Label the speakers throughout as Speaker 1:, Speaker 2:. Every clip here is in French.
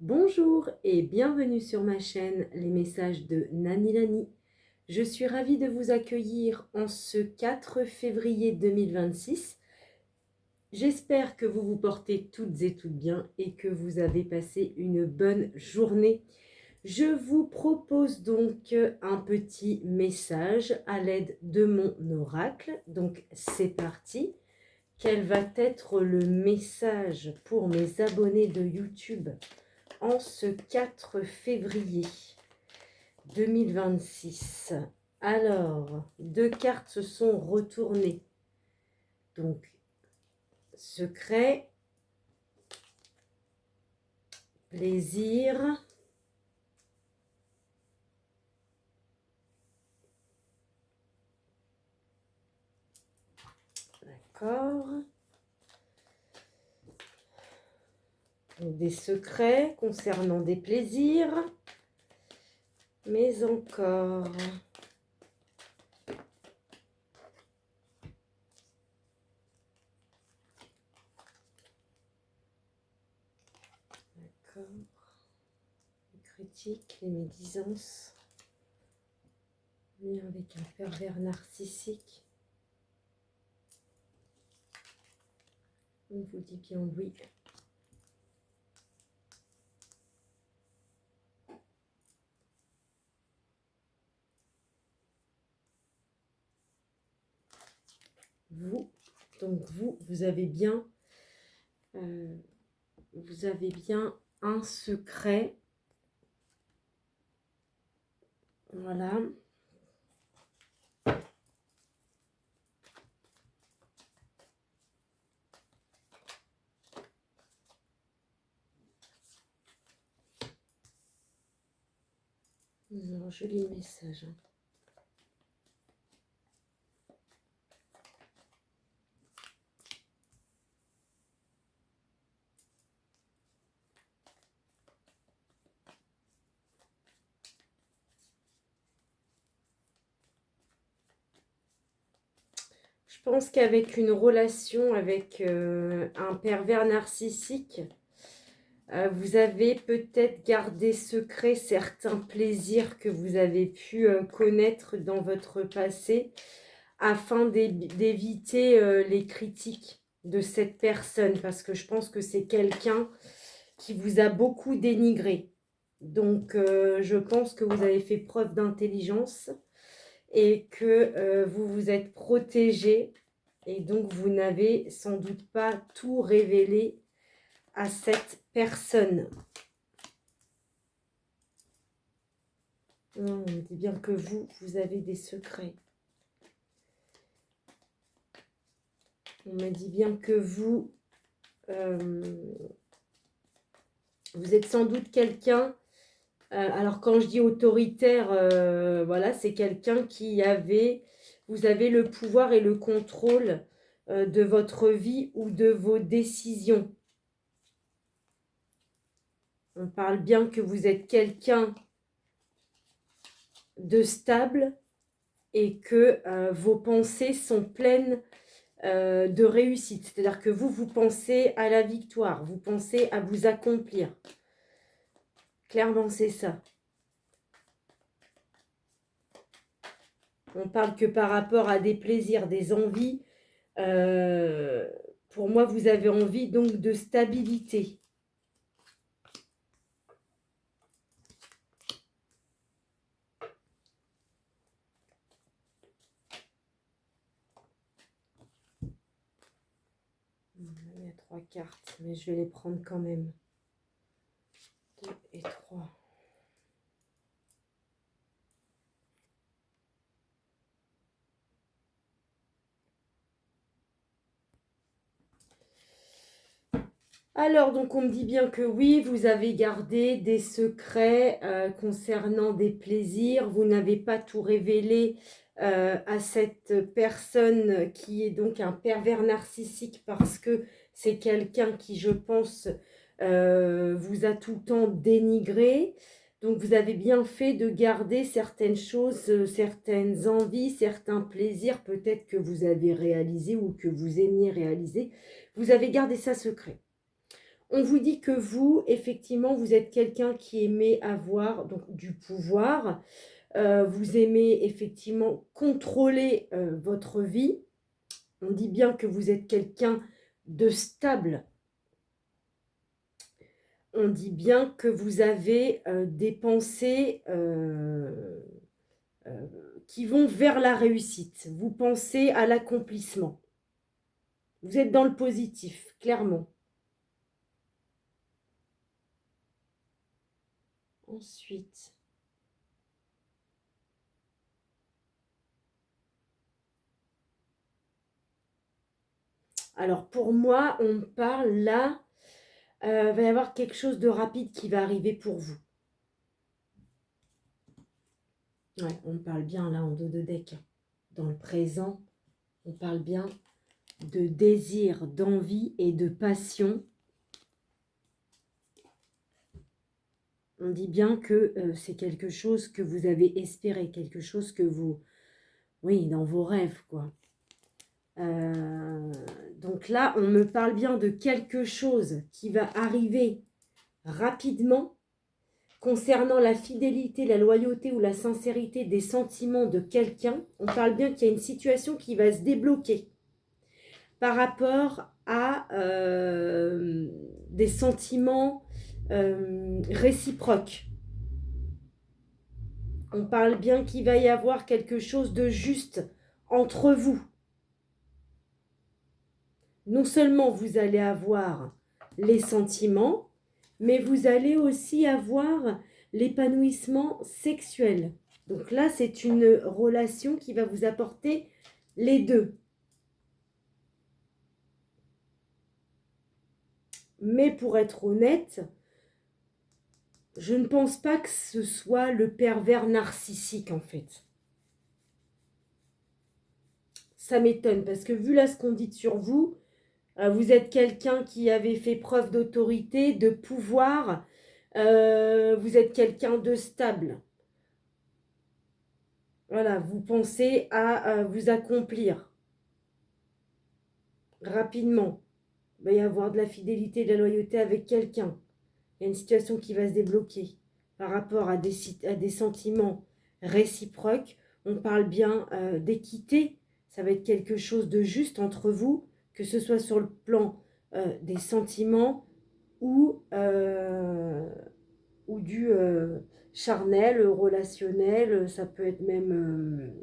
Speaker 1: Bonjour et bienvenue sur ma chaîne Les Messages de Nani Lani. Je suis ravie de vous accueillir en ce 4 février 2026. J'espère que vous vous portez toutes et toutes bien et que vous avez passé une bonne journée. Je vous propose donc un petit message à l'aide de mon oracle. Donc c'est parti. Quel va être le message pour mes abonnés de YouTube en ce 4 février 2026? Alors, deux cartes se sont retournées. Donc, secret, plaisir, d'accord. Donc, des secrets concernant des plaisirs, mais encore. D'accord. Les critiques, les médisances, lien avec un pervers narcissique. On vous dit bien oui. Vous, donc vous avez bien un secret. Voilà. Alors, je lis le message. Je pense qu'avec une relation avec un pervers narcissique, vous avez peut-être gardé secret certains plaisirs que vous avez pu connaître dans votre passé afin d'éviter les critiques de cette personne, parce que je pense que c'est quelqu'un qui vous a beaucoup dénigré. Donc, je pense que vous avez fait preuve d'intelligence et que vous vous êtes protégé et donc vous n'avez sans doute pas tout révélé à cette personne. On dit bien que vous avez des secrets. On me dit bien que vous êtes sans doute quelqu'un, alors quand je dis autoritaire, voilà, c'est quelqu'un vous avez le pouvoir et le contrôle de votre vie ou de vos décisions. On parle bien que vous êtes quelqu'un de stable et que vos pensées sont pleines de réussite. C'est-à-dire que vous pensez à la victoire, vous pensez à vous accomplir. Clairement, c'est ça. On parle que par rapport à des plaisirs, des envies, pour moi, vous avez envie donc de stabilité. Il y a 3 cartes, mais je vais les prendre quand même. 2 et 3. Alors, donc, on me dit bien que oui, vous avez gardé des secrets concernant des plaisirs. Vous n'avez pas tout révélé à cette personne qui est donc un pervers narcissique, parce que c'est quelqu'un qui, je pense, vous a tout le temps dénigré. Donc, vous avez bien fait de garder certaines choses, certaines envies, certains plaisirs, peut-être que vous avez réalisé ou que vous aimiez réaliser. Vous avez gardé ça secret. On vous dit que vous, effectivement, vous êtes quelqu'un qui aimait avoir donc, du pouvoir. Vous aimez effectivement contrôler votre vie. On dit bien que vous êtes quelqu'un de stable. On dit bien que vous avez des pensées qui vont vers la réussite. Vous pensez à l'accomplissement. Vous êtes dans le positif, clairement. Ensuite, alors pour moi, on me parle là, va y avoir quelque chose de rapide qui va arriver pour vous. Ouais, on parle bien là en dos de deck. Dans le présent, on parle bien de désir, d'envie et de passion. On dit bien que c'est quelque chose que vous avez espéré, quelque chose que vous... Oui, dans vos rêves, quoi. Donc là, on me parle bien de quelque chose qui va arriver rapidement concernant la fidélité, la loyauté ou la sincérité des sentiments de quelqu'un. On parle bien qu'il y a une situation qui va se débloquer par rapport à des sentiments réciproques. On parle bien qu'il va y avoir quelque chose de juste entre vous. Non seulement vous allez avoir les sentiments, mais vous allez aussi avoir l'épanouissement sexuel. Donc là, c'est une relation qui va vous apporter les deux. Mais pour être honnête, je ne pense pas que ce soit le pervers narcissique en fait. Ça m'étonne parce que vu là ce qu'on dit sur vous, vous êtes quelqu'un qui avait fait preuve d'autorité, de pouvoir. Vous êtes quelqu'un de stable. Voilà, vous pensez à vous accomplir rapidement. Il va y avoir de la fidélité, de la loyauté avec quelqu'un. Il y a une situation qui va se débloquer par rapport à des sentiments réciproques. On parle bien d'équité. Ça va être quelque chose de juste entre vous, que ce soit sur le plan des sentiments ou du charnel, relationnel. Ça peut être même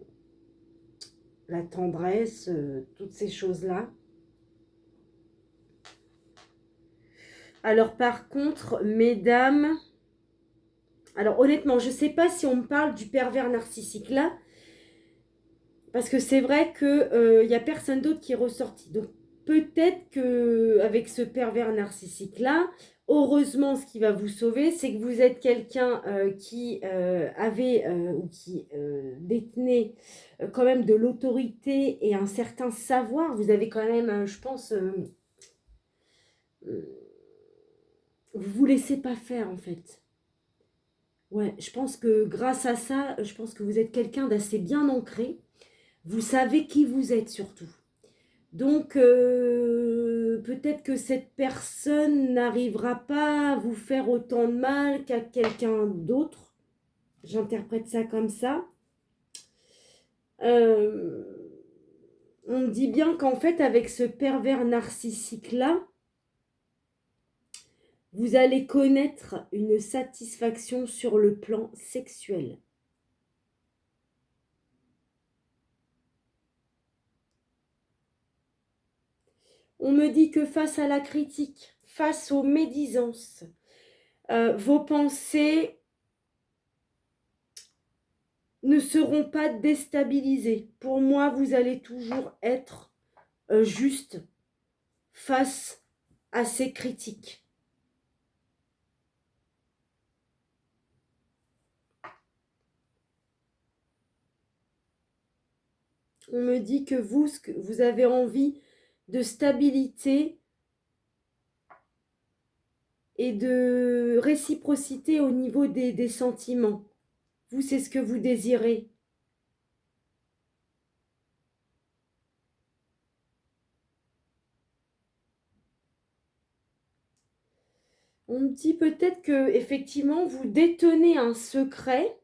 Speaker 1: la tendresse, toutes ces choses-là. Alors par contre, mesdames, alors honnêtement, je ne sais pas si on me parle du pervers narcissique là, parce que c'est vrai qu'il n'y a personne d'autre qui est ressorti. Donc peut-être qu'avec ce pervers narcissique là, heureusement, ce qui va vous sauver, c'est que vous êtes quelqu'un qui avait ou qui détenait quand même de l'autorité et un certain savoir. Vous avez quand même, je pense, vous vous laissez pas faire en fait. Ouais, je pense que grâce à ça, je pense que vous êtes quelqu'un d'assez bien ancré. Vous savez qui vous êtes surtout. Donc, peut-être que cette personne n'arrivera pas à vous faire autant de mal qu'à quelqu'un d'autre. J'interprète ça comme ça. On dit bien qu'en fait, avec ce pervers narcissique-là, vous allez connaître une satisfaction sur le plan sexuel. On me dit que face à la critique, face aux médisances, vos pensées ne seront pas déstabilisées. Pour moi, vous allez toujours être juste face à ces critiques. On me dit que vous avez envie de stabilité et de réciprocité au niveau des sentiments. Vous, c'est ce que vous désirez. On me dit peut-être que effectivement vous détenez un secret.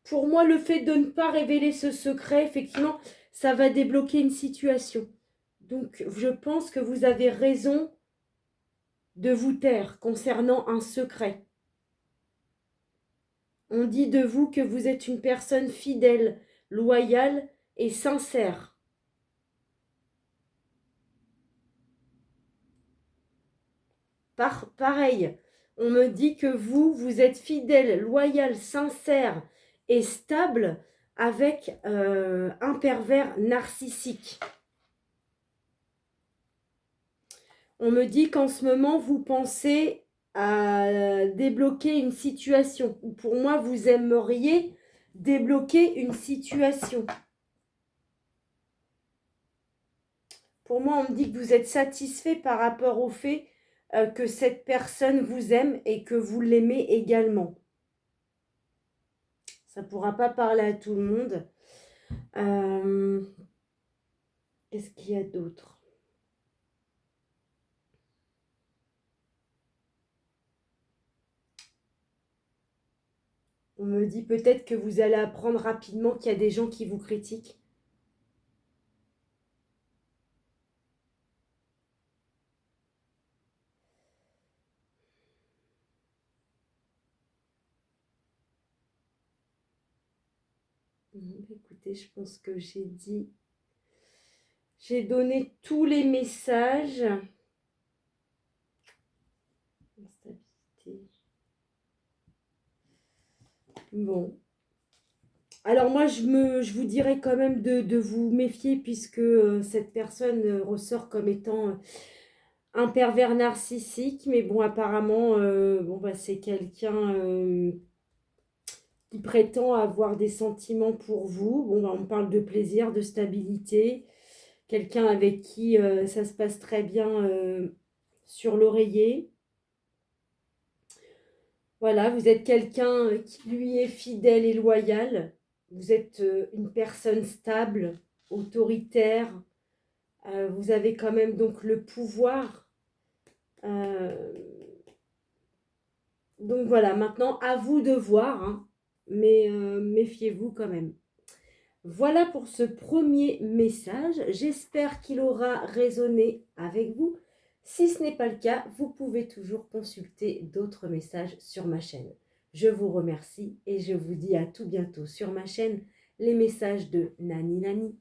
Speaker 1: Pour moi, le fait de ne pas révéler ce secret, effectivement, ça va débloquer une situation. Donc, je pense que vous avez raison de vous taire concernant un secret. On dit de vous que vous êtes une personne fidèle, loyale et sincère. Pareil, on me dit que vous êtes fidèle, loyal, sincère et stable avec un pervers narcissique. On me dit qu'en ce moment, vous pensez à débloquer une situation. Ou pour moi, vous aimeriez débloquer une situation. Pour moi, on me dit que vous êtes satisfait par rapport au fait que cette personne vous aime et que vous l'aimez également. Ça ne pourra pas parler à tout le monde. Qu'est-ce qu'il y a d'autre? On me dit peut-être que vous allez apprendre rapidement qu'il y a des gens qui vous critiquent. Écoutez, je pense que j'ai donné tous les messages. Bon. Alors moi, je vous dirais quand même de vous méfier puisque cette personne ressort comme étant un pervers narcissique. Mais bon, apparemment, bon, bah, c'est quelqu'un qui prétend avoir des sentiments pour vous. Bon, bah, on parle de plaisir, de stabilité. Quelqu'un avec qui ça se passe très bien sur l'oreiller. Voilà, vous êtes quelqu'un qui lui est fidèle et loyal. Vous êtes une personne stable, autoritaire. Vous avez quand même donc le pouvoir. Donc voilà, maintenant à vous de voir, hein, mais méfiez-vous quand même. Voilà pour ce premier message. J'espère qu'il aura résonné avec vous. Si ce n'est pas le cas, vous pouvez toujours consulter d'autres messages sur ma chaîne. Je vous remercie et je vous dis à tout bientôt sur ma chaîne, les messages de Nani Nani.